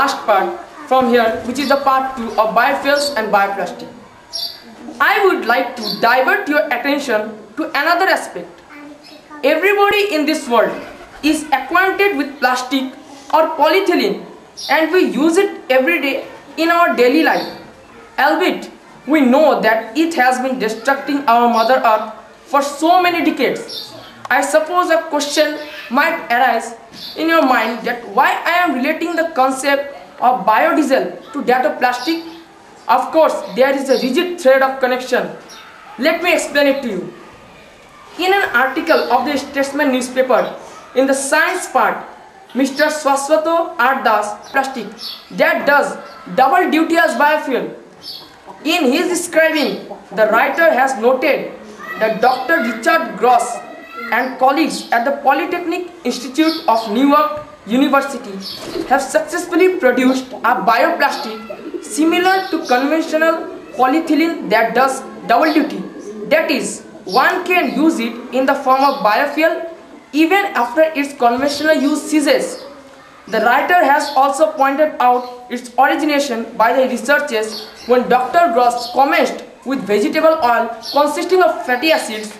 last part from here, which is the part 2 of biofuels and bioplastic. I would like to divert your attention to another aspect. Everybody in this world is acquainted with plastic or polyethylene, and we use it every day in our daily life. Albeit, we know that it has been destructing our Mother Earth for so many decades. I suppose a question might arise in your mind that why I am relating the concept of biodiesel to that of plastic. Of course, there is a rigid thread of connection. Let me explain it to you. In an article of the Statesman newspaper, in the science part, Mr. Swaswato R. Das, plastic, that does double duty as biofuel. In his describing, the writer has noted that Dr. Richard Gross and colleagues at the Polytechnic Institute of Newark University have successfully produced a bioplastic similar to conventional polyethylene that does double duty. That is, one can use it in the form of biofuel even after its conventional use ceases. The writer has also pointed out its origination by the researchers when Dr. Gross commenced with vegetable oil consisting of fatty acids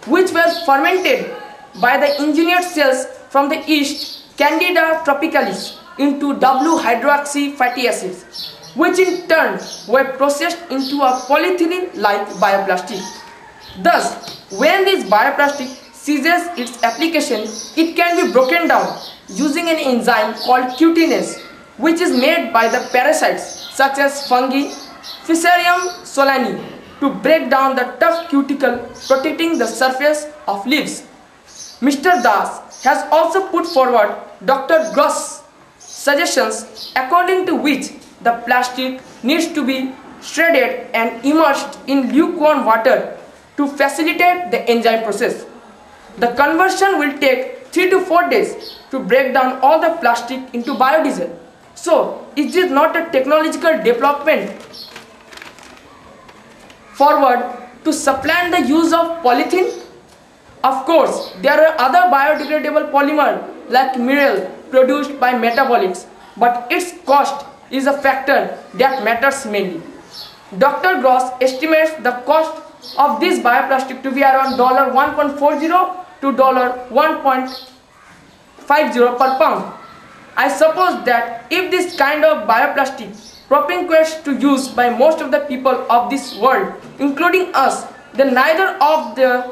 which were fermented by the engineered cells from the yeast Candida tropicalis into W-hydroxy fatty acids, which in turn were processed into a polyethylene-like bioplastic. Thus, when this bioplastic ceases its application, it can be broken down using an enzyme called cutinase, which is made by the parasites such as fungi, Fusarium solani, to break down the tough cuticle protecting the surface of leaves. Mr. Das has also put forward Dr. Gross' suggestions according to which the plastic needs to be shredded and immersed in lukewarm water to facilitate the enzyme process. The conversion will take 3 to 4 days to break down all the plastic into biodiesel. So, is this not a technological development forward to supplant the use of polythene? Of course, there are other biodegradable polymers like mineral produced by metabolics, but its cost is a factor that matters mainly. Dr. Gross estimates the cost of this bioplastic to be around $1.40 to $1.50 per pound. I suppose that if this kind of bioplastic propagates to use by most of the people of this world, including us, then neither of the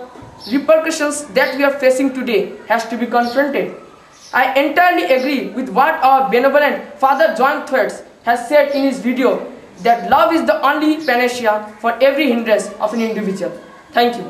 repercussions that we are facing today has to be confronted. I entirely agree with what our benevolent Father John Thwaites has said in his video, that love is the only panacea for every hindrance of an individual. Thank you.